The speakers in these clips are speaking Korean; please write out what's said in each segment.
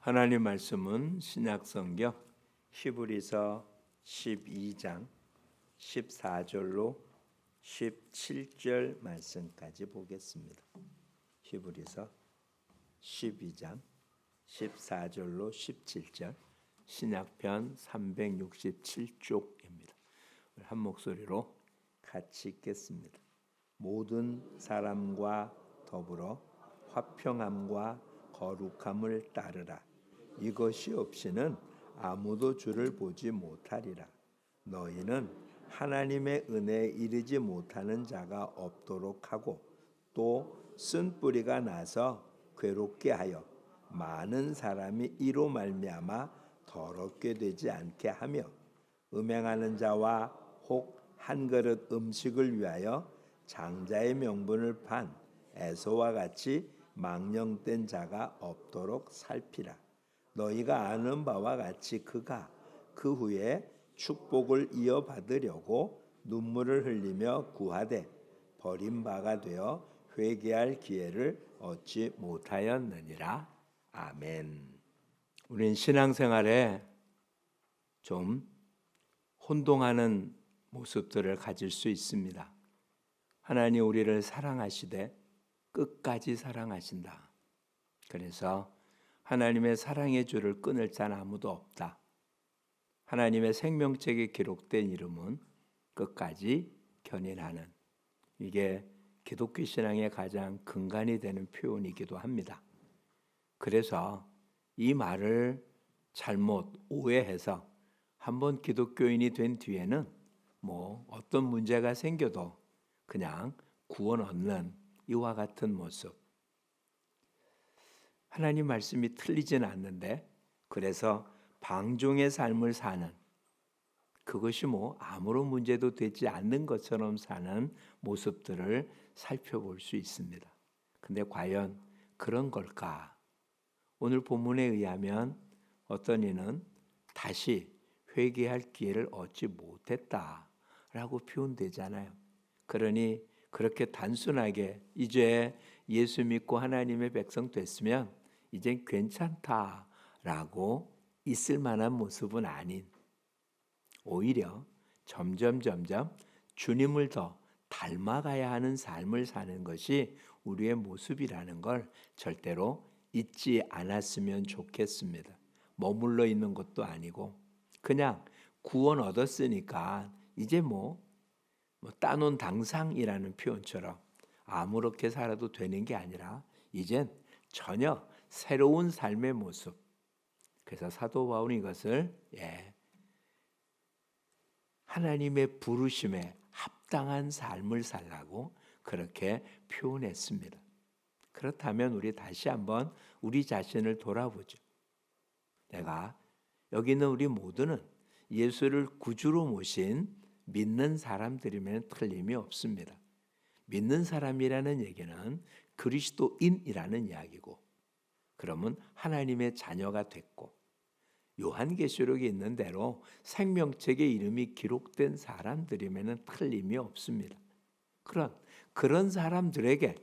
하나님 말씀은 신약성경 히브리서 12장 14절로 17절 말씀까지 보겠습니다. 히브리서 12장 14절로 17절 신약편 367쪽입니다. 한 목소리로 같이 읽겠습니다. 모든 사람과 더불어 화평함과 거룩함을 따르라. 이것이 없이는 아무도 주를 보지 못하리라. 너희는 하나님의 은혜에 이르지 못하는 자가 없도록 하고 또 쓴 뿌리가 나서 괴롭게 하여 많은 사람이 이로 말미암아 더럽게 되지 않게 하며 음행하는 자와 혹 한 그릇 음식을 위하여 장자의 명분을 판 에서와 같이 망령된 자가 없도록 살피라. 너희가 아는 바와 같이 그가 그 후에 축복을 이어받으려고 눈물을 흘리며 구하되 버림바가 되어 회개할 기회를 얻지 못하였느니라. 아멘. 우린 신앙생활에 좀 혼동하는 모습들을 가질 수 있습니다. 하나님 우리를 사랑하시되 끝까지 사랑하신다. 그래서 하나님의 사랑의 줄을 끊을 자는 아무도 없다. 하나님의 생명책에 기록된 이름은 끝까지 견인하는, 이게 기독교 신앙의 가장 근간이 되는 표현이기도 합니다. 그래서 이 말을 잘못 오해해서 한번 기독교인이 된 뒤에는 어떤 문제가 생겨도 그냥 구원 얻는 이와 같은 모습. 하나님 말씀이 틀리지는 않는데 그래서 방종의 삶을 사는, 그것이 아무런 문제도 되지 않는 것처럼 사는 모습들을 살펴볼 수 있습니다. 근데 과연 그런 걸까? 오늘 본문에 의하면 어떤 이는 다시 회개할 기회를 얻지 못했다라고 표현되잖아요. 그러니 그렇게 단순하게 이제 예수 믿고 하나님의 백성 됐으면 이젠 괜찮다라고 있을 만한 모습은 아닌, 오히려 점점 주님을 더 닮아가야 하는 삶을 사는 것이 우리의 모습이라는 걸 절대로 잊지 않았으면 좋겠습니다. 머물러 있는 것도 아니고 그냥 구원 얻었으니까 이제 따놓은 당상이라는 표현처럼 아무렇게 살아도 되는 게 아니라 이젠 전혀 새로운 삶의 모습. 그래서 사도 바울은 이것을 하나님의 부르심에 합당한 삶을 살라고 그렇게 표현했습니다. 그렇다면 우리 다시 한번 우리 자신을 돌아보죠. 여기 있는 우리 모두는 예수를 구주로 모신 믿는 사람들이면 틀림이 없습니다. 믿는 사람이라는 얘기는 그리스도인이라는 이야기고, 그러면 하나님의 자녀가 됐고, 요한계시록에 있는 대로 생명책에 이름이 기록된 사람들이면 틀림이 없습니다. 그런 사람들에게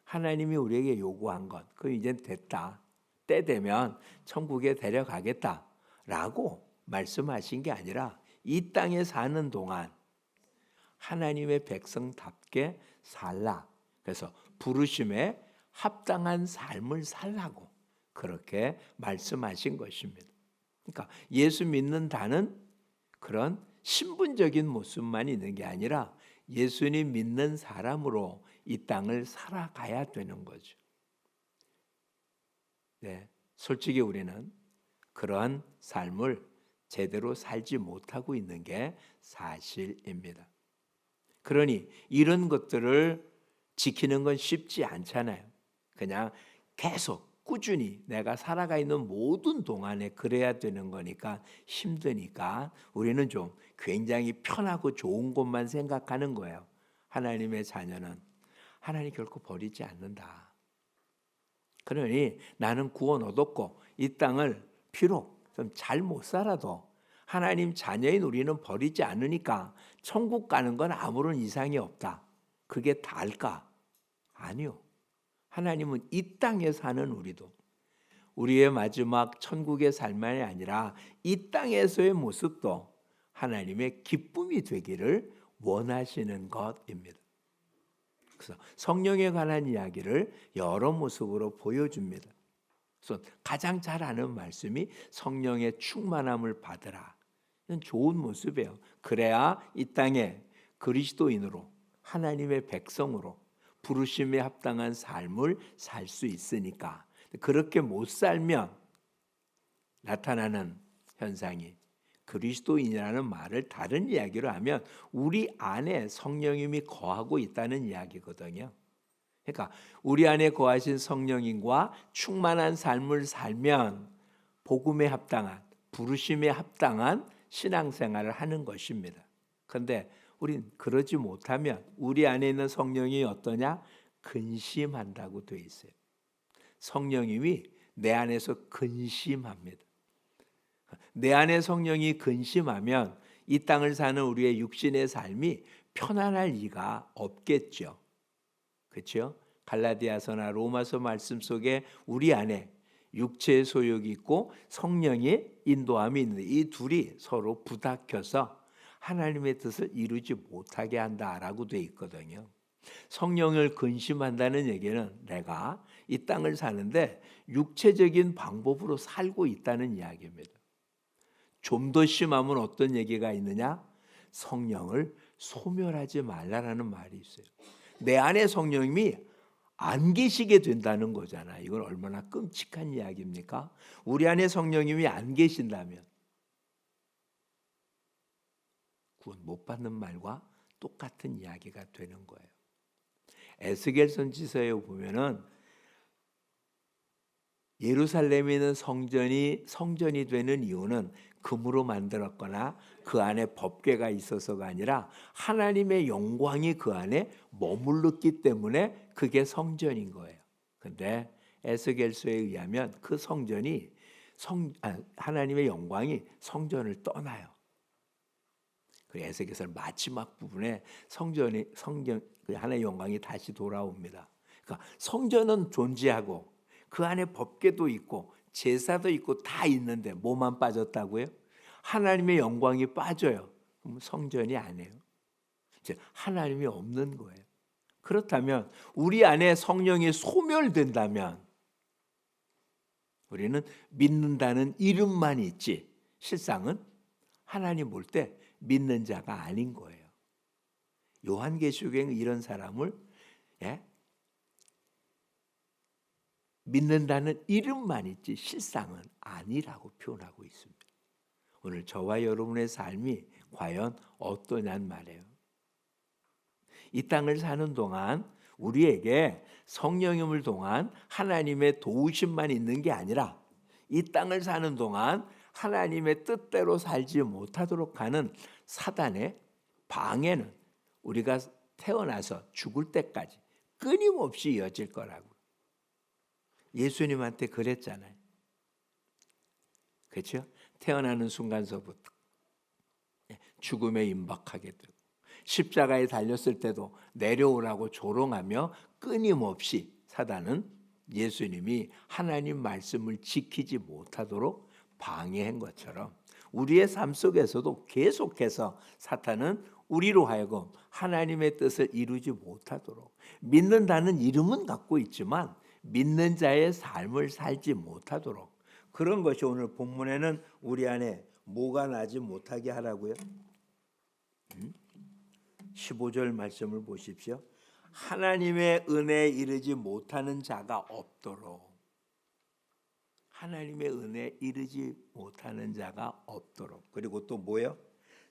하나님이 우리에게 요구한 것, 그 이제 됐다, 때 되면 천국에 데려가겠다라고 말씀하신 게 아니라 이 땅에 사는 동안 하나님의 백성답게 살라. 그래서 부르심에 합당한 삶을 살라고 그렇게 말씀하신 것입니다. 그러니까 예수 믿는다는 그런 신분적인 모습만 있는 게 아니라 예수님 믿는 사람으로 이 땅을 살아가야 되는 거죠. 솔직히 우리는 그러한 삶을 제대로 살지 못하고 있는 게 사실입니다. 그러니 이런 것들을 지키는 건 쉽지 않잖아요. 그냥 계속 꾸준히 내가 살아가 있는 모든 동안에 그래야 되는 거니까 힘드니까 우리는 좀 굉장히 편하고 좋은 것만 생각하는 거예요. 하나님의 자녀는 하나님 결코 버리지 않는다. 그러니 나는 구원 얻었고 이 땅을 비록 좀 잘 못 살아도 하나님 자녀인 우리는 버리지 않으니까 천국 가는 건 아무런 이상이 없다. 그게 다일까? 아니요. 하나님은 이 땅에 사는 우리도 우리의 마지막 천국의 삶만이 아니라 이 땅에서의 모습도 하나님의 기쁨이 되기를 원하시는 것입니다. 그래서 성령에 관한 이야기를 여러 모습으로 보여줍니다. 그래서 가장 잘 아는 말씀이 성령의 충만함을 받으라. 이건 좋은 모습이에요. 그래야 이 땅에 그리스도인으로 하나님의 백성으로 부르심에 합당한 삶을 살 수 있으니까. 그렇게 못 살면 나타나는 현상이 그리스도인이라는 말을 다른 이야기로 하면 우리 안에 성령님이 거하고 있다는 이야기거든요. 그러니까 우리 안에 거하신 성령님과 충만한 삶을 살면 복음에 합당한, 부르심에 합당한 신앙생활을 하는 것입니다. 그런데 우린 그러지 못하면 우리 안에 있는 성령이 어떠냐? 근심한다고 되어 있어요. 성령님이 내 안에서 근심합니다. 내 안에 성령이 근심하면 이 땅을 사는 우리의 육신의 삶이 편안할 리가 없겠죠. 그렇죠? 갈라디아서나 로마서 말씀 속에 우리 안에 육체의 소욕이 있고 성령의 인도함이 있는데 이 둘이 서로 부닥쳐서 하나님의 뜻을 이루지 못하게 한다라고 돼 있거든요. 성령을 근심한다는 얘기는 내가 이 땅을 사는데 육체적인 방법으로 살고 있다는 이야기입니다. 좀 더 심하면 어떤 얘기가 있느냐? 성령을 소멸하지 말라라는 말이 있어요. 내 안에 성령님이 안 계시게 된다는 거잖아요. 이건 얼마나 끔찍한 이야기입니까? 우리 안에 성령님이 안 계신다면 구원 못 받는 말과 똑같은 이야기가 되는 거예요. 에스겔 선지서에 보면은 예루살렘에 있는 성전이 되는 이유는 금으로 만들었거나 그 안에 법궤가 있어서가 아니라 하나님의 영광이 그 안에 머물렀기 때문에 그게 성전인 거예요. 그런데 에스겔서에 의하면 그 성전이 하나님의 영광이 성전을 떠나요. 그 에스겔서 마지막 부분에 성전 하나님의 영광이 다시 돌아옵니다. 그러니까 성전은 존재하고 그 안에 법궤도 있고 제사도 있고 다 있는데 뭐만 빠졌다고요? 하나님의 영광이 빠져요. 그럼 성전이 아니에요. 이제 하나님이 없는 거예요. 그렇다면 우리 안에 성령이 소멸된다면 우리는 믿는다는 이름만 있지 실상은 하나님 볼 때 믿는 자가 아닌 거예요. 요한계시록에는 이런 사람을 믿는다는 이름만 있지 실상은 아니라고 표현하고 있습니다. 오늘 저와 여러분의 삶이 과연 어떠냐는 말이에요. 이 땅을 사는 동안 우리에게 성령님을 통한 하나님의 도우심만 있는 게 아니라 이 땅을 사는 동안 하나님의 뜻대로 살지 못하도록 하는 사단의 방해는 우리가 태어나서 죽을 때까지 끊임없이 이어질 거라고. 예수님한테 그랬잖아요. 그렇죠? 태어나는 순간서부터 죽음에 임박하게 되고 십자가에 달렸을 때도 내려오라고 조롱하며 끊임없이 사단은 예수님이 하나님 말씀을 지키지 못하도록 방해한 것처럼 우리의 삶 속에서도 계속해서 사탄은 우리로 하여금 하나님의 뜻을 이루지 못하도록 믿는다는 이름은 갖고 있지만 믿는 자의 삶을 살지 못하도록 그런 것이 오늘 본문에는 우리 안에 뭐가 나지 못하게 하라고요? 15절 말씀을 보십시오. 하나님의 은혜에 이르지 못하는 자가 없도록 하나님의 은혜에 이르지 못하는 자가 없도록 그리고 또 뭐요?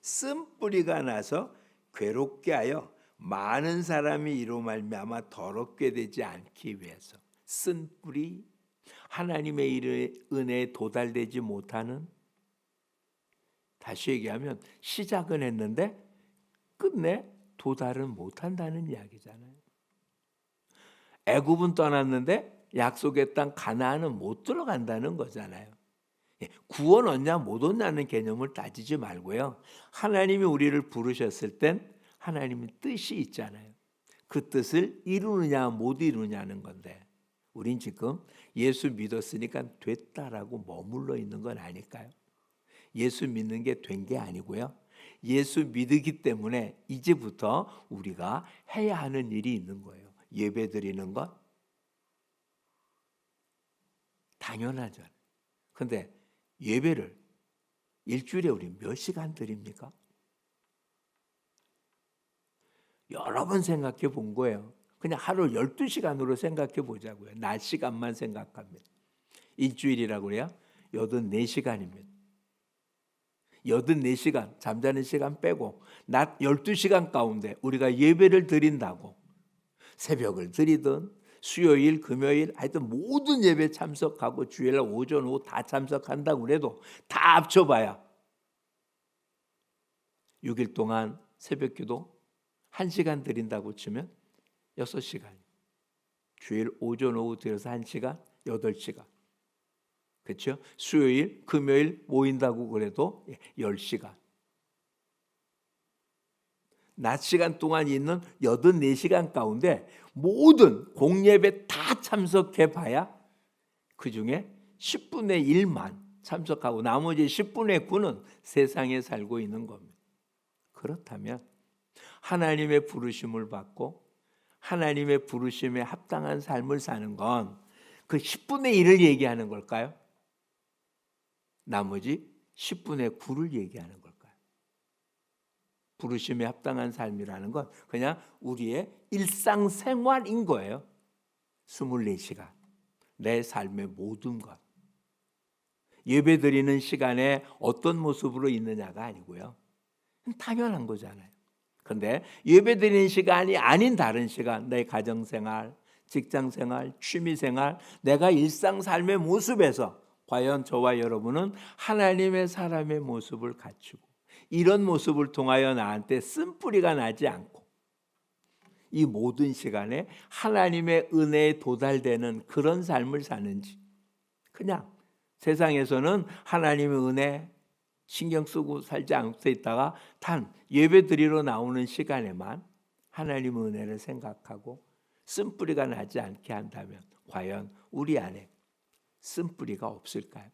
쓴뿌리가 나서 괴롭게 하여 많은 사람이 이로 말미암아 더럽게 되지 않기 위해서 쓴뿌리 하나님의 은혜에 도달되지 못하는 다시 얘기하면 시작은 했는데 끝내 도달은 못한다는 이야기잖아요. 애굽은 떠났는데 약속의 땅 가나안은 못 들어간다는 거잖아요. 구원 얻냐 못 얻냐는 개념을 따지지 말고요. 하나님이 우리를 부르셨을 땐 하나님의 뜻이 있잖아요. 그 뜻을 이루느냐 못 이루느냐는 건데 우린 지금 예수 믿었으니까 됐다라고 머물러 있는 건 아닐까요? 예수 믿는 게 된 게 아니고요. 예수 믿기 때문에 이제부터 우리가 해야 하는 일이 있는 거예요. 예배 드리는 것 당연하잖아요. 그런데 예배를 일주일에 우리 몇 시간 드립니까? 여러 번 생각해 본 거예요. 그냥 하루 12시간으로 생각해 보자고요. 낮 시간만 생각합니다. 일주일이라고 그래요? 84시간입니다. 84시간 잠자는 시간 빼고 낮 12시간 가운데 우리가 예배를 드린다고 새벽을 드리든 수요일, 금요일 하여튼 모든 예배 참석하고 주일날 오전, 오후 다 참석한다고 그래도 다 합쳐봐야 6일 동안 새벽기도 1시간 드린다고 치면 6시간. 주일 오전, 오후 드려서 1시간, 8시간. 그렇죠? 수요일, 금요일 모인다고 그래도 10시간. 낮 시간 동안 있는 84시간 가운데 모든 공예배 다 참석해 봐야 그중에 10분의 1만 참석하고 나머지 10분의 9는 세상에 살고 있는 겁니다. 그렇다면 하나님의 부르심을 받고 하나님의 부르심에 합당한 삶을 사는 건 그 10분의 1을 얘기하는 걸까요? 나머지 10분의 9를 얘기하는 걸까요? 부르심에 합당한 삶이라는 건 그냥 우리의 일상생활인 거예요. 24시간 내 삶의 모든 것. 예배 드리는 시간에 어떤 모습으로 있느냐가 아니고요. 당연한 거잖아요. 그런데 예배 드리는 시간이 아닌 다른 시간, 내 가정생활, 직장생활, 취미생활, 내가 일상 삶의 모습에서 과연 저와 여러분은 하나님의 사람의 모습을 갖추고 이런 모습을 통하여 나한테 쓴뿌리가 나지 않고 이 모든 시간에 하나님의 은혜에 도달되는 그런 삶을 사는지 그냥 세상에서는 하나님의 은혜 신경 쓰고 살지 않고 있다가 단 예배 드리러 나오는 시간에만 하나님의 은혜를 생각하고 쓴뿌리가 나지 않게 한다면 과연 우리 안에 쓴뿌리가 없을까요?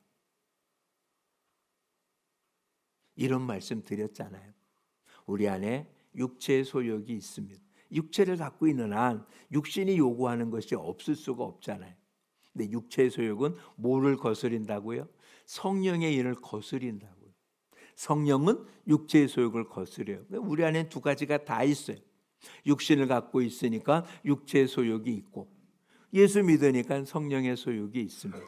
이런 말씀 드렸잖아요. 우리 안에 육체의 소욕이 있습니다. 육체를 갖고 있는 한 육신이 요구하는 것이 없을 수가 없잖아요. 근데 육체의 소욕은 뭐를 거스린다고요? 성령의 일을 거스린다고요. 성령은 육체의 소욕을 거스려요. 우리 안에 두 가지가 다 있어요. 육신을 갖고 있으니까 육체의 소욕이 있고 예수 믿으니까 성령의 소욕이 있습니다.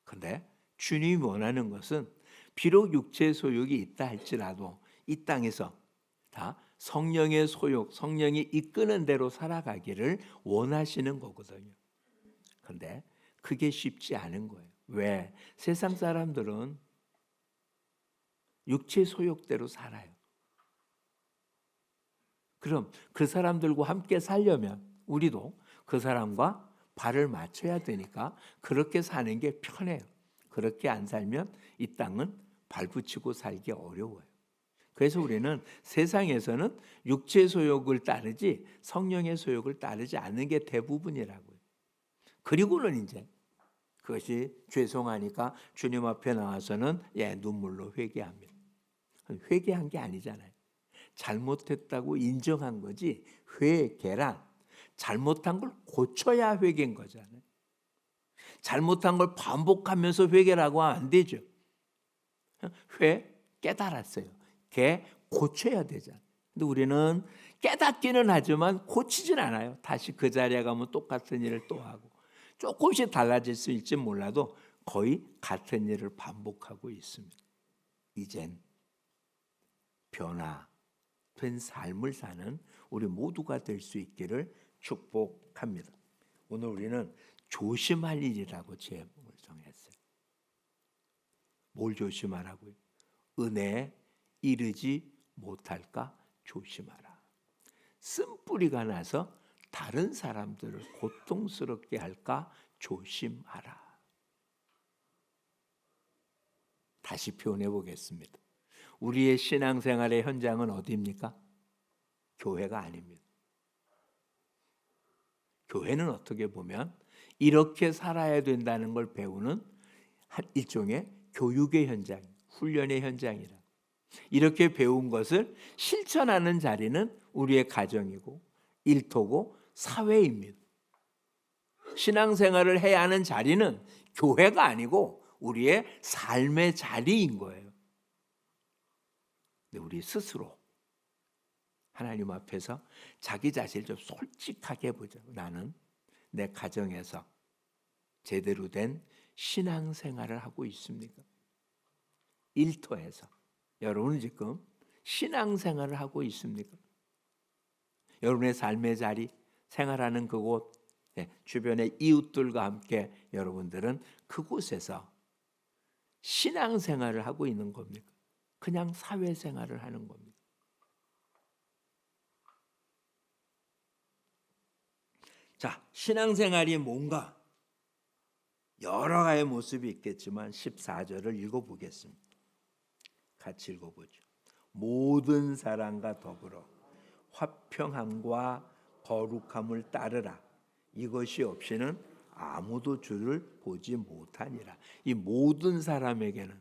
그런데 주님이 원하는 것은 비록 육체의 소욕이 있다 할지라도 이 땅에서 다 성령의 소욕, 성령이 이끄는 대로 살아가기를 원하시는 거거든요. 그런데 그게 쉽지 않은 거예요. 왜? 세상 사람들은 육체 소욕대로 살아요. 그럼 그 사람들과 함께 살려면 우리도 그 사람과 발을 맞춰야 되니까 그렇게 사는 게 편해요. 그렇게 안 살면 이 땅은 발붙이고 살기 어려워요. 그래서 우리는 세상에서는 육체의 소욕을 따르지 성령의 소욕을 따르지 않는 게 대부분이라고요. 그리고는 이제 그것이 죄송하니까 주님 앞에 나와서는 눈물로 회개합니다. 회개한 게 아니잖아요. 잘못했다고 인정한 거지 회개란 잘못한 걸 고쳐야 회개인 거잖아요. 잘못한 걸 반복하면서 회개라고 하면 안 되죠. 깨달았어요. 개 고쳐야 되잖아요. 근데 우리는 깨닫기는 하지만 고치진 않아요. 다시 그 자리에 가면 똑같은 일을 또 하고 조금씩 달라질 수 있을지 몰라도 거의 같은 일을 반복하고 있습니다. 이젠 변화된 삶을 사는 우리 모두가 될 수 있기를 축복합니다. 오늘 우리는 조심할 일이라고 제목을 정했어요. 뭘 조심하라고요? 은혜에 이르지 못할까 조심하라. 쓴뿌리가 나서 다른 사람들을 고통스럽게 할까 조심하라. 다시 표현해 보겠습니다. 우리의 신앙생활의 현장은 어디입니까? 교회가 아닙니다. 교회는 어떻게 보면 이렇게 살아야 된다는 걸 배우는 일종의 교육의 현장, 훈련의 현장이라. 이렇게 배운 것을 실천하는 자리는 우리의 가정이고 일터고 사회입니다. 신앙생활을 해야 하는 자리는 교회가 아니고 우리의 삶의 자리인 거예요. 근데 우리 스스로 하나님 앞에서 자기 자신을 좀 솔직하게 보자. 나는 내 가정에서 제대로 된 신앙생활을 하고 있습니까? 일터에서 여러분은 지금 신앙생활을 하고 있습니까? 여러분의 삶의 자리, 생활하는 그곳, 주변의 이웃들과 함께 여러분들은 그곳에서 신앙생활을 하고 있는 겁니까? 그냥 사회생활을 하는 겁니다. 자, 신앙생활이 뭔가 여러 가지 모습이 있겠지만 14절을 읽어보겠습니다. 같이 읽어보죠. 모든 사람과 더불어 화평함과 거룩함을 따르라. 이것이 없이는 아무도 주를 보지 못하니라. 이 모든 사람에게는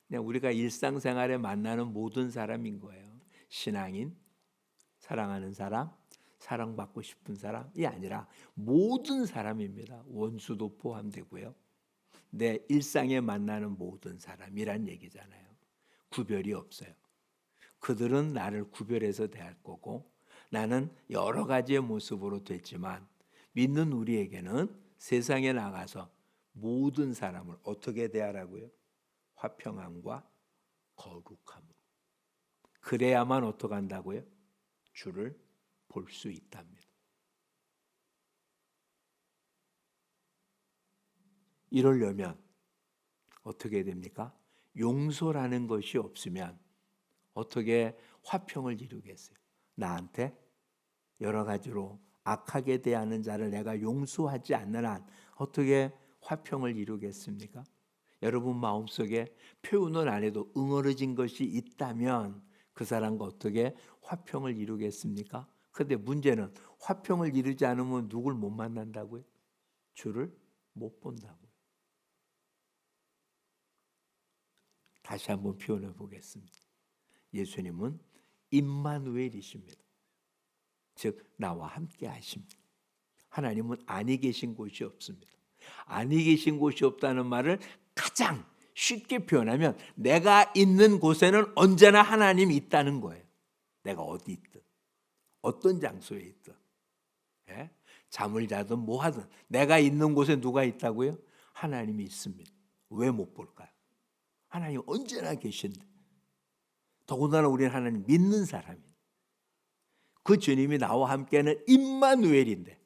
그냥 우리가 일상생활에 만나는 모든 사람인 거예요. 신앙인, 사랑하는 사람, 사랑받고 싶은 사람이 아니라 모든 사람입니다. 원수도 포함되고요. 내 일상에 만나는 모든 사람이란 얘기잖아요. 구별이 없어요. 그들은 나를 구별해서 대할 거고 나는 여러 가지의 모습으로 됐지만 믿는 우리에게는 세상에 나가서 모든 사람을 어떻게 대하라고요? 화평함과 거룩함으로. 그래야만 어떻게 한다고요? 주를 볼 수 있답니다. 이러려면 어떻게 됩니까? 용서라는 것이 없으면 어떻게 화평을 이루겠어요? 나한테 여러 가지로 악하게 대하는 자를 내가 용서하지 않는 한 어떻게 화평을 이루겠습니까? 여러분 마음속에 표현을 안 해도 응어러진 것이 있다면 그 사람과 어떻게 화평을 이루겠습니까? 그런데 문제는 화평을 이루지 않으면 누굴 못 만난다고요? 주를 못 본다고요. 다시 한번 표현해 보겠습니다. 예수님은 임마누엘이십니다. 즉 나와 함께 하십니다. 하나님은 아니 계신 곳이 없습니다. 아니 계신 곳이 없다는 말을 가장 쉽게 표현하면 내가 있는 곳에는 언제나 하나님이 있다는 거예요. 내가 어디 있든 어떤 장소에 있든 잠을 자든 뭐 하든 내가 있는 곳에 누가 있다고요? 하나님이 있습니다. 왜 못 볼까요? 하나님 언제나 계신데 더군다나 우리는 하나님 믿는 사람이에요. 그 주님이 나와 함께는 임마누엘인데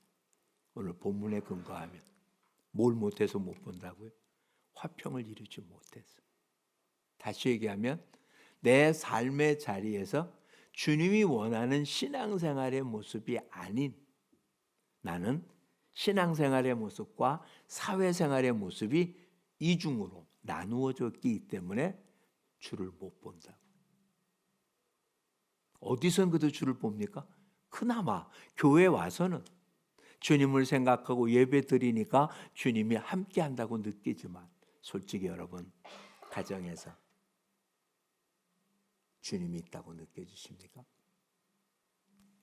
오늘 본문에 근거하면 뭘 못해서 못 본다고요? 화평을 이루지 못해서. 다시 얘기하면 내 삶의 자리에서 주님이 원하는 신앙생활의 모습이 아닌 나는 신앙생활의 모습과 사회생활의 모습이 이중으로 나누어졌기 때문에 주를 못 본다. 어디선 그도 주를 봅니까? 그나마 교회 와서는 주님을 생각하고 예배 드리니까 주님이 함께 한다고 느끼지만 솔직히 여러분 가정에서 주님이 있다고 느껴지십니까?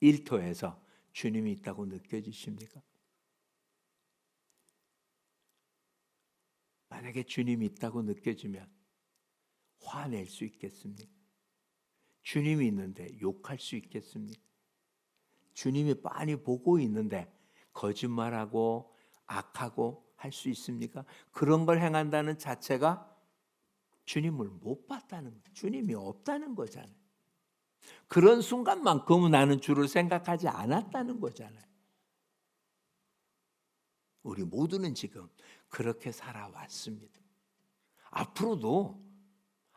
일터에서 주님이 있다고 느껴지십니까? 만약에 주님이 있다고 느껴지면 화낼 수 있겠습니까? 주님이 있는데 욕할 수 있겠습니까? 주님이 빤히 보고 있는데 거짓말하고 악하고 할 수 있습니까? 그런 걸 행한다는 자체가 주님을 못 봤다는 거예요. 주님이 없다는 거잖아요. 그런 순간만큼은 나는 주를 생각하지 않았다는 거잖아요. 우리 모두는 지금 그렇게 살아왔습니다. 앞으로도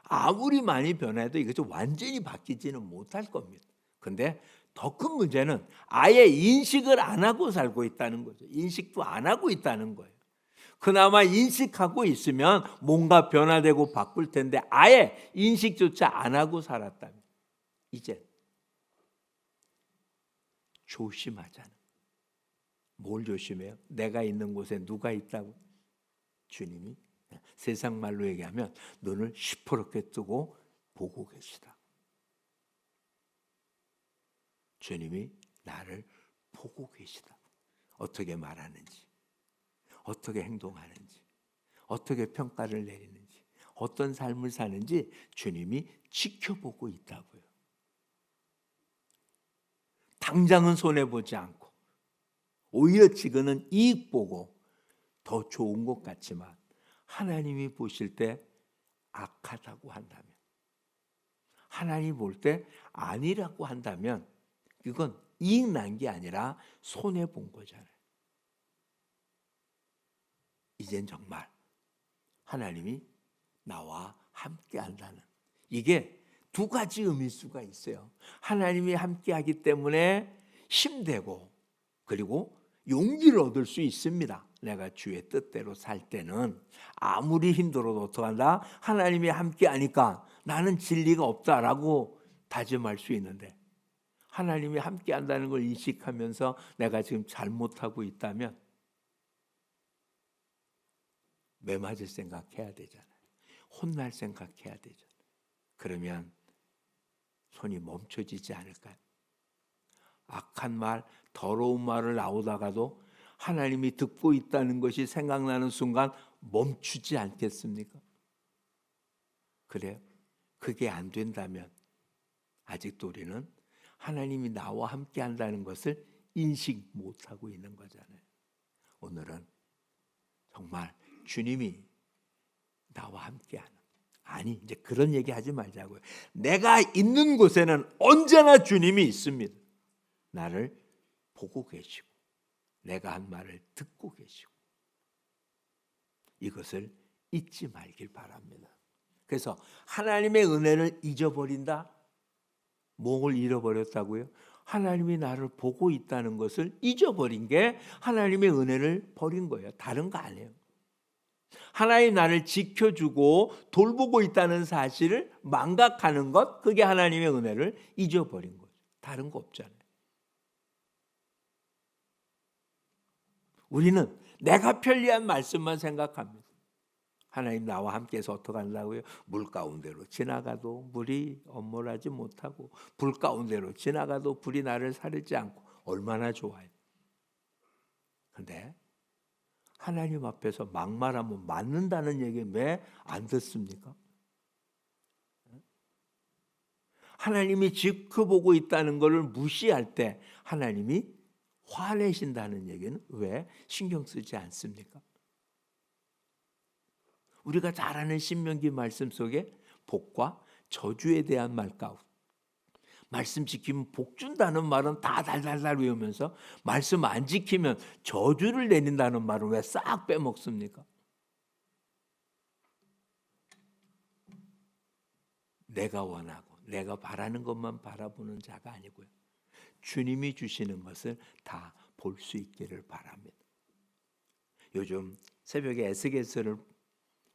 아무리 많이 변해도 이것이 완전히 바뀌지는 못할 겁니다. 그런데 더 큰 문제는 아예 인식을 안 하고 살고 있다는 거죠. 인식도 안 하고 있다는 거예요. 그나마 인식하고 있으면 뭔가 변화되고 바꿀 텐데 아예 인식조차 안 하고 살았다면 이제 조심하자는, 뭘 조심해요? 내가 있는 곳에 누가 있다고? 주님이. 세상 말로 얘기하면 눈을 시퍼렇게 뜨고 보고 계시다. 주님이 나를 보고 계시다. 어떻게 말하는지, 어떻게 행동하는지, 어떻게 평가를 내리는지, 어떤 삶을 사는지 주님이 지켜보고 있다고요. 당장은 손해보지 않고 오히려 지금은 이익 보고 더 좋은 것 같지만 하나님이 보실 때 악하다고 한다면, 하나님이 볼 때 아니라고 한다면 이건 이익 난 게 아니라 손해 본 거잖아요. 이젠 정말 하나님이 나와 함께 한다는, 이게 두 가지 의미일 수가 있어요. 하나님이 함께 하기 때문에 힘되고 그리고 용기를 얻을 수 있습니다. 내가 주의 뜻대로 살 때는 아무리 힘들어도 어떡한다? 하나님이 함께 하니까 나는 진리가 없다라고 다짐할 수 있는데, 하나님이 함께 한다는 걸 인식하면서 내가 지금 잘못하고 있다면 매 맞을 생각해야 되잖아요. 혼날 생각해야 되잖아요. 그러면 손이 멈춰지지 않을까요? 악한 말, 더러운 말을 나오다가도 하나님이 듣고 있다는 것이 생각나는 순간 멈추지 않겠습니까? 그래요. 그게 안 된다면 아직도 우리는 하나님이 나와 함께 한다는 것을 인식 못하고 있는 거잖아요. 오늘은 정말 주님이 나와 함께하는, 아니 이제 그런 얘기 하지 말자고요. 내가 있는 곳에는 언제나 주님이 있습니다. 나를 보고 계시고 내가 한 말을 듣고 계시고, 이것을 잊지 말길 바랍니다. 그래서 하나님의 은혜를 잊어버린다? 뭘 잃어버렸다고요? 하나님이 나를 보고 있다는 것을 잊어버린 게 하나님의 은혜를 버린 거예요. 다른 거 아니에요. 하나님 나를 지켜주고 돌보고 있다는 사실을 망각하는 것, 그게 하나님의 은혜를 잊어버린 거죠. 다른 거 없잖아요. 우리는 내가 편리한 말씀만 생각합니다. 하나님 나와 함께해서 어떻게 한다고요? 물 가운데로 지나가도 물이 엄몰하지 못하고 불 가운데로 지나가도 불이 나를 사르지 않고, 얼마나 좋아요. 그런데 하나님 앞에서 막말하면 맞는다는 얘기 왜 안 듣습니까? 하나님이 지켜보고 있다는 것을 무시할 때 하나님이 화내신다는 얘기는 왜 신경 쓰지 않습니까? 우리가 잘 아는 신명기 말씀 속에 복과 저주에 대한 말 가운데, 말씀 지키면 복 준다는 말은 다 달달달 외우면서 말씀 안 지키면 저주를 내린다는 말은 왜 싹 빼먹습니까? 내가 원하고 내가 바라는 것만 바라보는 자가 아니고요, 주님이 주시는 것을 다 볼 수 있기를 바랍니다. 요즘 새벽에 에스겔서를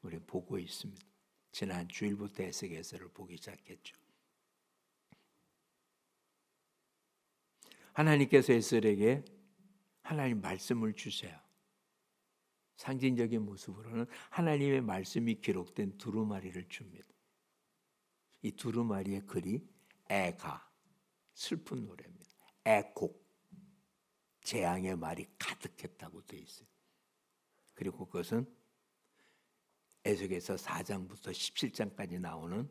우리 보고 있습니다. 지난 주일부터 에스겔서를 보기 시작했죠. 하나님께서 에스겔에게 하나님 말씀을 주세요. 상징적인 모습으로는 하나님의 말씀이 기록된 두루마리를 줍니다. 이 두루마리의 글이 애가, 슬픈 노래입니다. 애곡, 재앙의 말이 가득했다고 되어 있어요. 그리고 그것은 에스겔서 4장부터 17장까지 나오는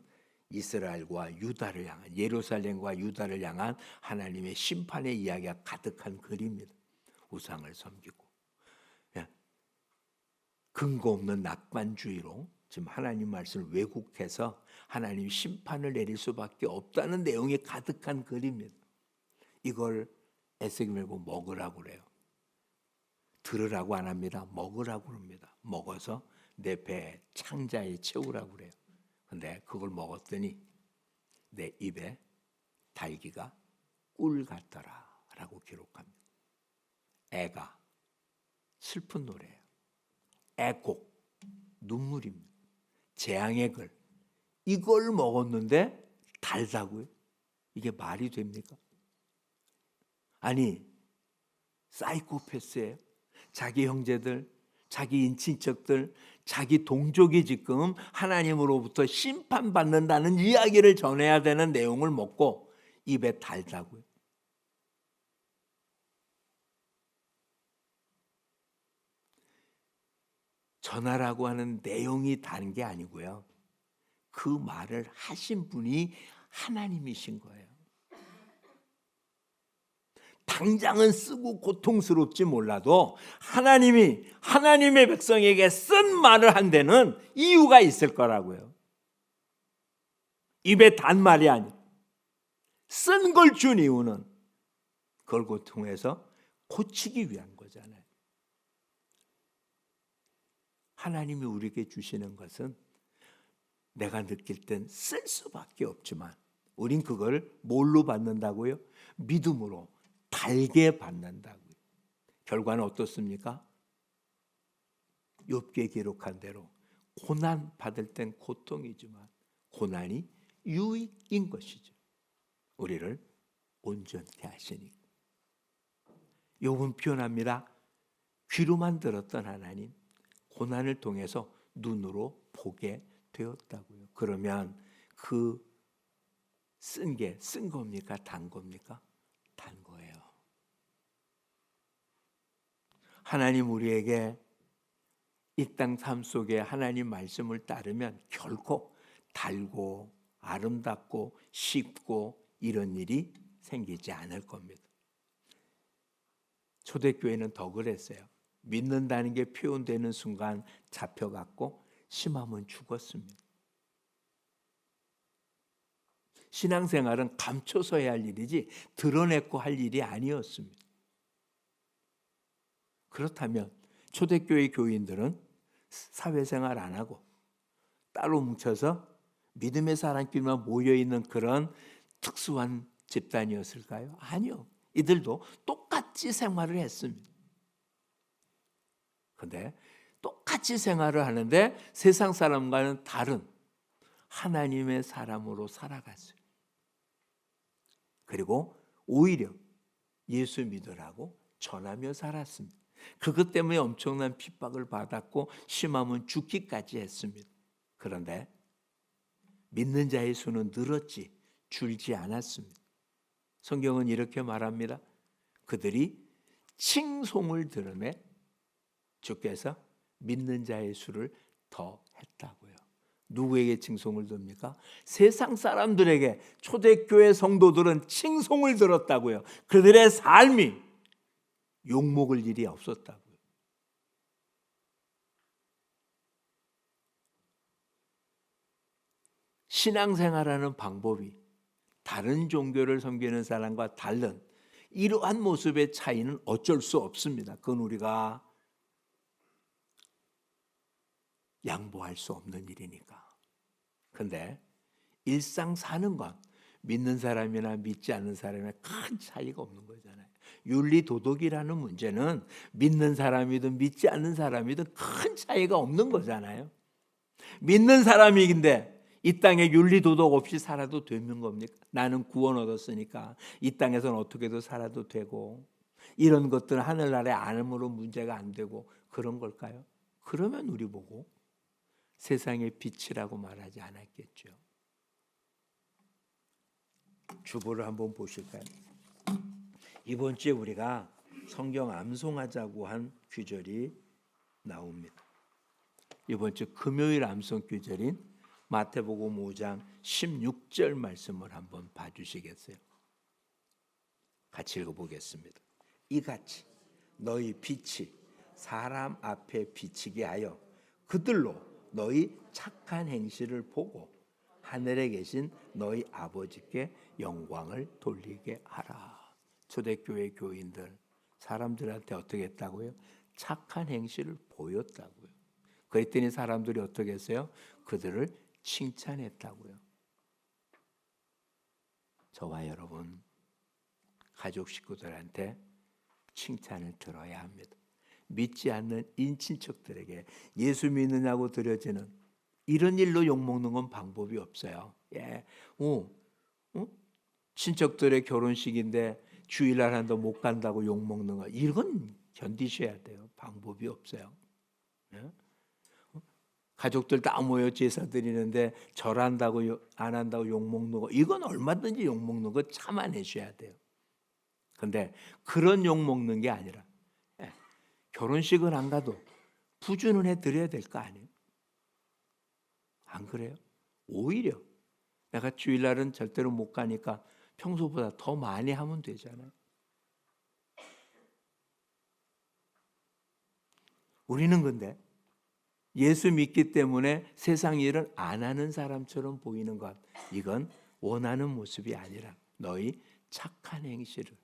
이스라엘과 유다를 향한, 예루살렘과 유다를 향한 하나님의 심판의 이야기가 가득한 글입니다. 우상을 섬기고 근거 없는 낙관주의로 지금 하나님 말씀을 왜곡해서 하나님 심판을 내릴 수밖에 없다는 내용이 가득한 글입니다. 이걸 에스겔 말고 먹으라고 그래요. 들으라고 안 합니다. 먹으라고 합니다. 먹어서 내 배 창자에 채우라고 그래요. 근데 그걸 먹었더니 내 입에 달기가 꿀 같더라 라고 기록합니다. 애가, 슬픈 노래예요. 애곡, 눈물입니다. 재앙의 글, 이걸 먹었는데 달다고요? 이게 말이 됩니까? 아니, 사이코패스예요. 자기 형제들, 자기 인친척들, 자기 동족이 지금 하나님으로부터 심판받는다는 이야기를 전해야 되는 내용을 먹고 입에 달다고요. 전하라고 하는 내용이 다른 게 아니고요. 그 말을 하신 분이 하나님이신 거예요. 당장은 쓰고 고통스럽지 몰라도 하나님이 하나님의 백성에게 쓴 말을 한 데는 이유가 있을 거라고요. 입에 단 말이 아니고 쓴 걸 준 이유는 그걸 고통해서 고치기 위한 거잖아요. 하나님이 우리에게 주시는 것은 내가 느낄 땐 쓸 수밖에 없지만 우린 그걸 뭘로 받는다고요? 믿음으로 달게 받는다고요. 결과는 어떻습니까? 욥기에 기록한 대로 고난 받을 땐 고통이지만 고난이 유익인 것이죠. 우리를 온전케 하시니. 욥은 표현합니다. 귀로만 들었던 하나님, 고난을 통해서 눈으로 보게 되었다고요. 그러면 그 쓴 겁니까? 단 겁니까? 단 거예요. 하나님 우리에게 이 땅 삶 속에 하나님 말씀을 따르면 결코 달고 아름답고 쉽고 이런 일이 생기지 않을 겁니다. 초대교회는 더 그랬어요. 믿는다는 게 표현되는 순간 잡혀갔고 심하면 죽었습니다. 신앙생활은 감춰서 해야 할 일이지 드러내고 할 일이 아니었습니다. 그렇다면 초대교회 교인들은 사회생활 안 하고 따로 뭉쳐서 믿음의 사람끼리만 모여있는 그런 특수한 집단이었을까요? 아니요. 이들도 똑같이 생활을 했습니다. 그런데 똑같이 생활을 하는데 세상 사람과는 다른 하나님의 사람으로 살아갔어요. 그리고 오히려 예수 믿으라고 전하며 살았습니다. 그것 때문에 엄청난 핍박을 받았고 심하면 죽기까지 했습니다. 그런데 믿는 자의 수는 늘었지 줄지 않았습니다. 성경은 이렇게 말합니다. 그들이 칭송을 들으매 주께서 믿는 자의 수를 더 했다고요. 누구에게 칭송을 듭니까? 세상 사람들에게 초대교회 성도들은 칭송을 들었다고요. 그들의 삶이 욕먹을 일이 없었다고요. 신앙생활하는 방법이 다른 종교를 섬기는 사람과 다른 이러한 모습의 차이는 어쩔 수 없습니다. 그건 우리가 양보할 수 없는 일이니까. 그런데 일상 사는 건 믿는 사람이나 믿지 않는 사람이나 큰 차이가 없는 거잖아요. 윤리 도덕이라는 문제는 믿는 사람이든 믿지 않는 사람이든 큰 차이가 없는 거잖아요. 믿는 사람이긴데 이 땅에 윤리 도덕 없이 살아도 되는 겁니까? 나는 구원 얻었으니까 이 땅에서는 어떻게도 살아도 되고 이런 것들은 하늘나라의 안으로 문제가 안 되고 그런 걸까요? 그러면 우리 보고 세상의 빛이라고 말하지 않았겠죠. 주보를 한번 보실까요? 이번 주에 우리가 성경 암송하자고 한 규절이 나옵니다. 이번 주 금요일 암송 규절인 마태복음 5장 16절 말씀을 한번 봐주시겠어요? 같이 읽어보겠습니다. 이같이 너희 빛이 사람 앞에 비치게 하여 그들로 너희 착한 행실을 보고 하늘에 계신 너희 아버지께 영광을 돌리게 하라. 초대교회 교인들 사람들한테 어떻게 했다고요? 착한 행실을 보였다고요. 그랬더니 사람들이 어떻게 했어요? 그들을 칭찬했다고요. 저와 여러분 가족 식구들한테 칭찬을 들어야 합니다. 믿지 않는 인친척들에게 예수 믿느냐고 드려지는 이런 일로 욕먹는 건 방법이 없어요. 친척들의 결혼식인데 주일날 한다 못 간다고 욕 먹는 거, 이건 견디셔야 돼요. 방법이 없어요. 예? 가족들 다 모여 제사 드리는데 절한다고 안 한다고 욕 먹는 거, 이건 얼마든지 욕 먹는 거 참아내셔야 돼요. 근데 그런 욕 먹는 게 아니라 결혼식을 안 가도 부주는 해 드려야 될 거 아니에요? 안 그래요? 오히려 내가 주일날은 절대로 못 가니까 평소보다 더 많이 하면 되잖아요. 우리는 근데 예수 믿기 때문에 세상 일을 안 하는 사람처럼 보이는 것, 이건 원하는 모습이 아니라 너희 착한 행실을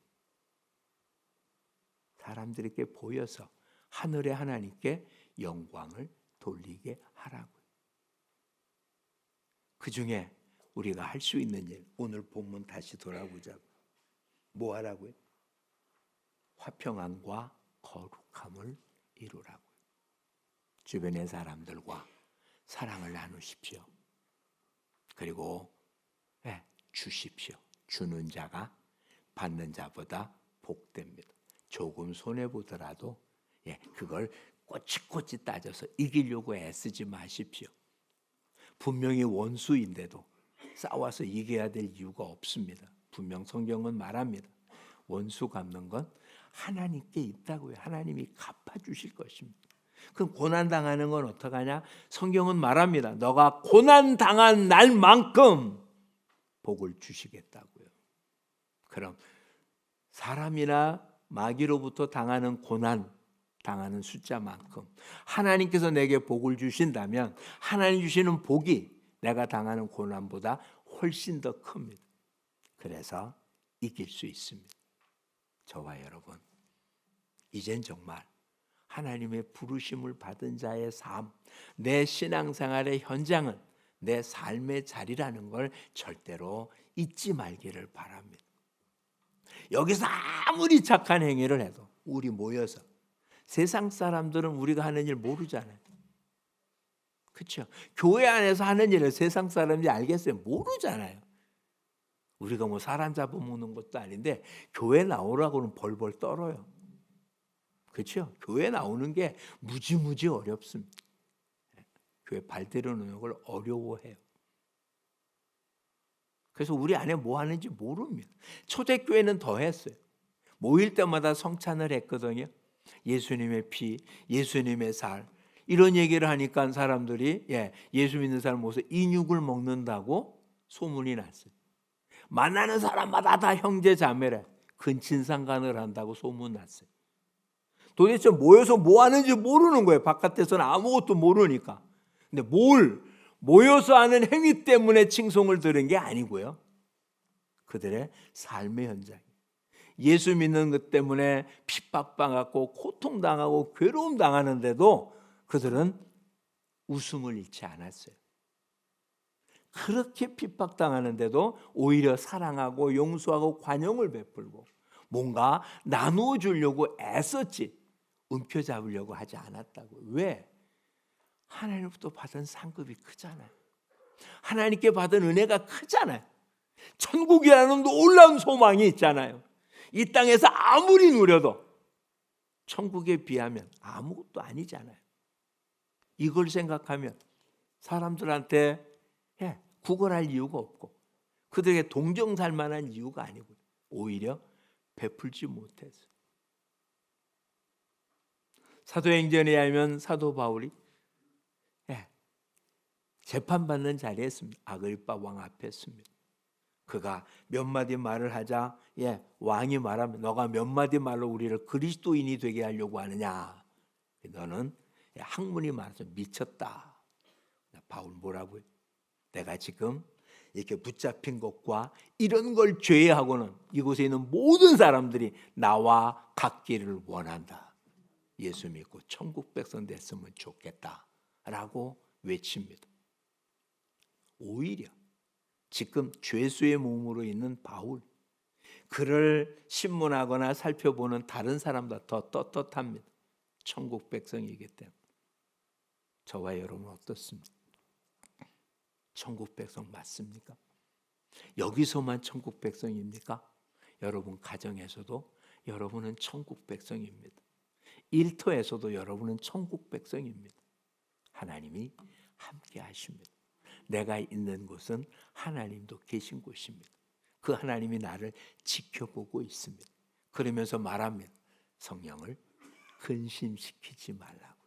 사람들에게 보여서 하늘의 하나님께 영광을 돌리게 하라고요. 그 중에 우리가 할 수 있는 일, 오늘 본문 다시 돌아보자고. 뭐 하라고요? 화평함과 거룩함을 이루라고요. 주변의 사람들과 사랑을 나누십시오. 그리고 주십시오. 주는 자가 받는 자보다 복됩니다. 조금 손해보더라도 그걸 꼬치꼬치 따져서 이기려고 애쓰지 마십시오. 분명히 원수인데도 싸워서 이겨야 될 이유가 없습니다. 분명 성경은 말합니다. 원수 갚는 건 하나님께 있다고요. 하나님이 갚아주실 것입니다. 그럼 고난당하는 건 어떡하냐? 성경은 말합니다. 너가 고난당한 날만큼 복을 주시겠다고요. 그럼 사람이나 마귀로부터 당하는 고난, 당하는 숫자만큼 하나님께서 내게 복을 주신다면 하나님 주시는 복이 내가 당하는 고난보다 훨씬 더 큽니다. 그래서 이길 수 있습니다. 저와 여러분, 이젠 정말 하나님의 부르심을 받은 자의 삶, 내 신앙생활의 현장은 내 삶의 자리라는 걸 절대로 잊지 말기를 바랍니다. 여기서 아무리 착한 행위를 해도 우리 모여서, 세상 사람들은 우리가 하는 일 모르잖아요. 그렇죠? 교회 안에서 하는 일을 세상 사람들이 알겠어요? 모르잖아요. 우리가 뭐 사람 잡아먹는 것도 아닌데 교회 나오라고는 벌벌 떨어요. 그렇죠? 교회 나오는 게 무지무지 어렵습니다. 교회 발대려 놓는 걸 어려워해요. 그래서 우리 안에 뭐 하는지 모릅니다. 초대교회는 더 했어요. 모일 때마다 성찬을 했거든요. 예수님의 피, 예수님의 살, 이런 얘기를 하니까 사람들이 예수 믿는 사람 모여서 인육을 먹는다고 소문이 났어요. 만나는 사람마다 다 형제 자매래, 근친상간을 한다고 소문 났어요. 도대체 모여서 뭐 하는지 모르는 거예요. 바깥에서는 아무것도 모르니까. 근데 모여서 하는 행위 때문에 칭송을 들은 게 아니고요. 그들의 삶의 현장. 예수 믿는 것 때문에 핍박당하고 고통당하고 괴로움 당하는데도 그들은 웃음을 잃지 않았어요. 그렇게 핍박당하는데도 오히려 사랑하고 용서하고 관용을 베풀고 뭔가 나누어 주려고 애썼지 움켜잡으려고 하지 않았다고. 왜? 하나님부터 받은 상급이 크잖아요. 하나님께 받은 은혜가 크잖아요. 천국이라는 놀라운 소망이 있잖아요. 이 땅에서 아무리 누려도 천국에 비하면 아무것도 아니잖아요. 이걸 생각하면 사람들한테 구걸할 이유가 없고 그들에게 동정살 만한 이유가 아니고 오히려 베풀지 못해서. 사도행전에 하면 사도 바울이 재판받는 자리에 있습니다. 아그리빠 왕 앞에 있습니다. 그가 몇 마디 말을 하자 왕이 말하면 너가 몇 마디 말로 우리를 그리스도인이 되게 하려고 하느냐. 너는 학문이 많아서 미쳤다. 바울 뭐라고요? 내가 지금 이렇게 붙잡힌 것과 이런 걸 죄하고는 이곳에 있는 모든 사람들이 나와 같기를 원한다. 예수 믿고 천국 백성 됐으면 좋겠다라고 외칩니다. 오히려 지금 죄수의 몸으로 있는 바울, 그를 신문하거나 살펴보는 다른 사람보다 더 떳떳합니다. 천국 백성이기 때문에. 저와 여러분 어떻습니까? 천국 백성 맞습니까? 여기서만 천국 백성입니까? 여러분 가정에서도 여러분은 천국 백성입니다. 일터에서도 여러분은 천국 백성입니다. 하나님이 함께 하십니다. 내가 있는 곳은 하나님도 계신 곳입니다. 그 하나님이 나를 지켜보고 있습니다. 그러면서 말합니다. 성령을 근심시키지 말라고.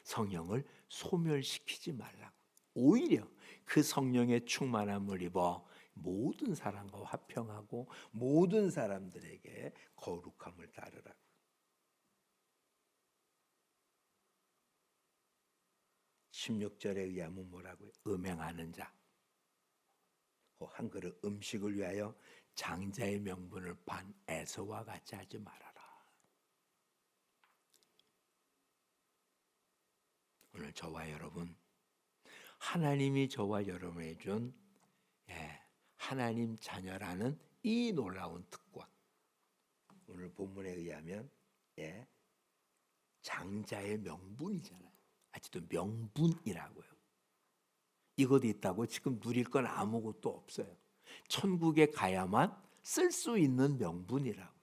성령을 소멸시키지 말라고. 오히려 그 성령의 충만함을 입어 모든 사람과 화평하고 모든 사람들에게 거룩함을 따르라고. 16절에 의하면 뭐라고요? 음행하는 자, 한 그릇 음식을 위하여 장자의 명분을 판 에서와 같이 하지 말아라. 오늘 저와 여러분, 하나님이 저와 여러분에게 준 하나님 자녀라는 이 놀라운 특권, 오늘 본문에 의하면 장자의 명분이잖아요. 아직도 명분이라고요. 이것 있다고 지금 누릴 건 아무것도 없어요. 천국에 가야만 쓸 수 있는 명분이라고.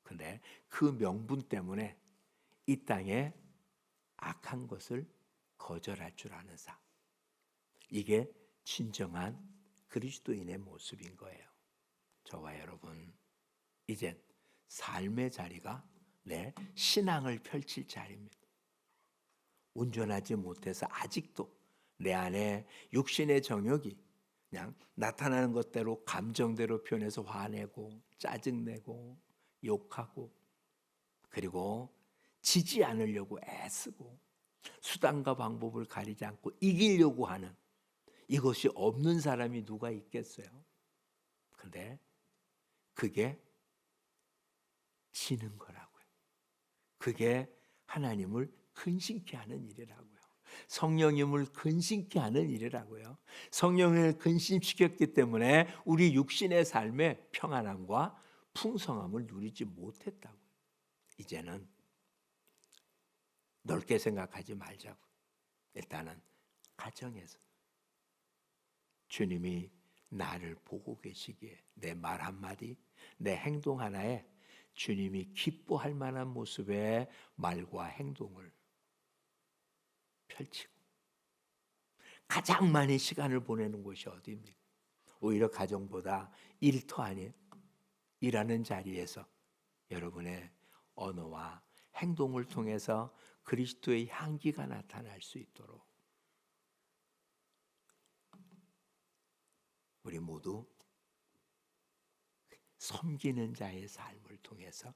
근데 그 명분 때문에 이 땅에 악한 것을 거절할 줄 아는 삶. 이게 진정한 그리스도인의 모습인 거예요. 저와 여러분, 이젠 삶의 자리가 내 신앙을 펼칠 자리입니다. 온전하지 못해서 아직도 내 안에 육신의 정욕이 그냥 나타나는 것대로 감정대로 표현해서 화내고 짜증내고 욕하고 그리고 지지 않으려고 애쓰고 수단과 방법을 가리지 않고 이기려고 하는 이것이 없는 사람이 누가 있겠어요? 근데 그게 지는 거라고요. 그게 하나님을 근심케 하는 일이라고요. 성령님을 근심케 하는 일이라고요. 성령을 근심시켰기 때문에 우리 육신의 삶의 평안함과 풍성함을 누리지 못했다고요. 이제는 넓게 생각하지 말자고. 일단은 가정에서 주님이 나를 보고 계시기에 내 말 한마디, 내 행동 하나에 주님이 기뻐할 만한 모습의 말과 행동을 펼치고 가장 많이 시간을 보내는 곳이 어디입니까? 오히려 가정보다 일터 안에 일하는 자리에서 여러분의 언어와 행동을 통해서 그리스도의 향기가 나타날 수 있도록 우리 모두 섬기는 자의 삶을 통해서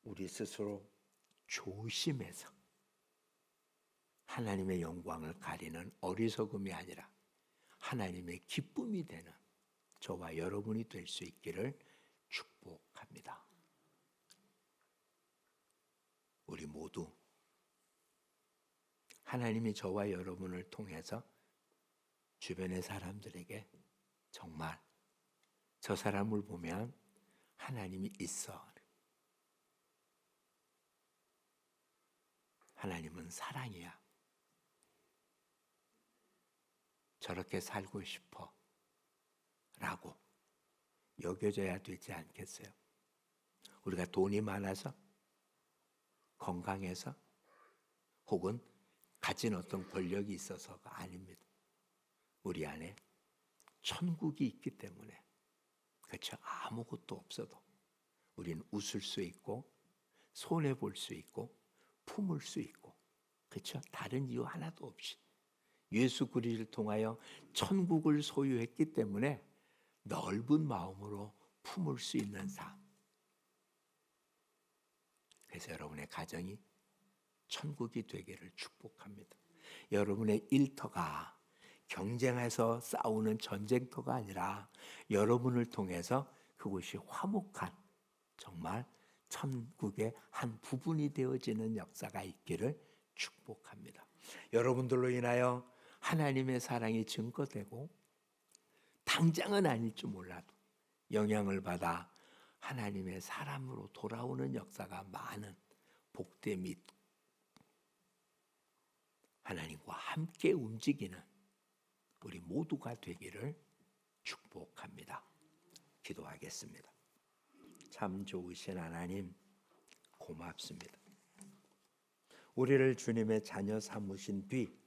우리 스스로 조심해서 하나님의 영광을 가리는 어리석음이 아니라 하나님의 기쁨이 되는 저와 여러분이 될 수 있기를 축복합니다. 우리 모두 하나님이 저와 여러분을 통해서 주변의 사람들에게 정말 저 사람을 보면 하나님이 있어. 하나님은 사랑이야. 저렇게 살고 싶어. 라고 여겨져야 되지 않겠어요? 우리가 돈이 많아서, 건강해서, 혹은 가진 어떤 권력이 있어서가 아닙니다. 우리 안에 천국이 있기 때문에, 그렇죠? 아무것도 없어도 우리는 웃을 수 있고 손해 볼 수 있고 품을 수 있고, 그렇죠? 다른 이유 하나도 없이 예수 그리스도를 통하여 천국을 소유했기 때문에 넓은 마음으로 품을 수 있는 삶. 그래서 여러분의 가정이 천국이 되기를 축복합니다. 여러분의 일터가 경쟁해서 싸우는 전쟁터가 아니라 여러분을 통해서 그곳이 화목한 정말 천국의 한 부분이 되어지는 역사가 있기를 축복합니다. 여러분들로 인하여 하나님의 사랑이 증거되고 당장은 아닐지 몰라도 영향을 받아 하나님의 사람으로 돌아오는 역사가 많은 복된 및 하나님과 함께 움직이는 우리 모두가 되기를 축복합니다. 기도하겠습니다. 참 좋으신 하나님, 고맙습니다. 우리를 주님의 자녀 삼으신 뒤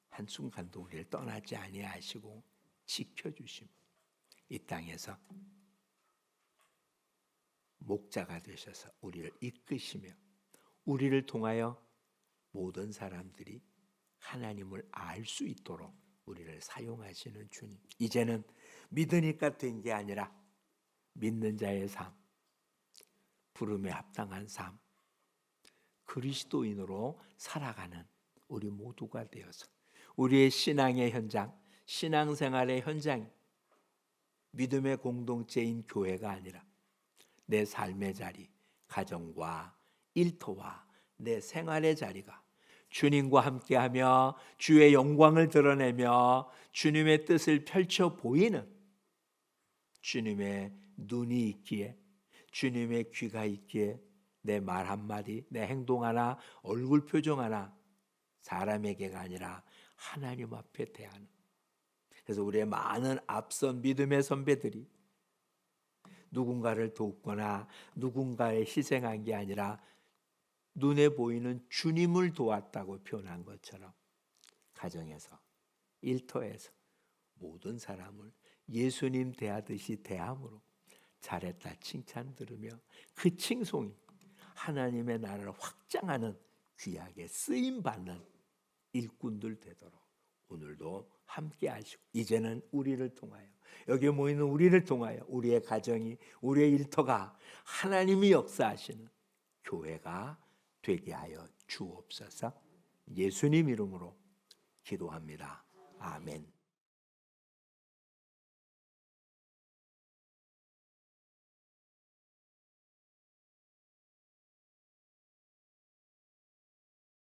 한순간도 우리를 떠나지 아니하시고 지켜주심, 이 땅에서 목자가 되셔서 우리를 이끄시며 우리를 통하여 모든 사람들이 하나님을 알 수 있도록 우리를 사용하시는 주님, 이제는 믿으니까 된 게 아니라 믿는 자의 삶, 부름에 합당한 삶, 그리스도인으로 살아가는 우리 모두가 되어서 우리의 신앙의 현장, 신앙생활의 현장, 믿음의 공동체인 교회가 아니라 내 삶의 자리, 가정과 일터와 내 생활의 자리가 주님과 함께하며 주의 영광을 드러내며 주님의 뜻을 펼쳐 보이는, 주님의 눈이 있기에, 주님의 귀가 있기에 내 말 한마디, 내 행동 하나, 얼굴 표정 하나 사람에게가 아니라 하나님 앞에 대하는, 그래서 우리의 많은 앞선 믿음의 선배들이 누군가를 돕거나 누군가에 희생한 게 아니라 눈에 보이는 주님을 도왔다고 표현한 것처럼 가정에서, 일터에서 모든 사람을 예수님 대하듯이 대함으로 잘했다 칭찬 들으며 그 칭송이 하나님의 나라를 확장하는 귀하게 쓰임받는 일꾼들 되도록 오늘도 함께 하시고, 이제는 우리를 통하여, 여기에 모이는 우리를 통하여 우리의 가정이, 우리의 일터가 하나님이 역사하시는 교회가 되게 하여 주옵소서. 예수님 이름으로 기도합니다. 아멘.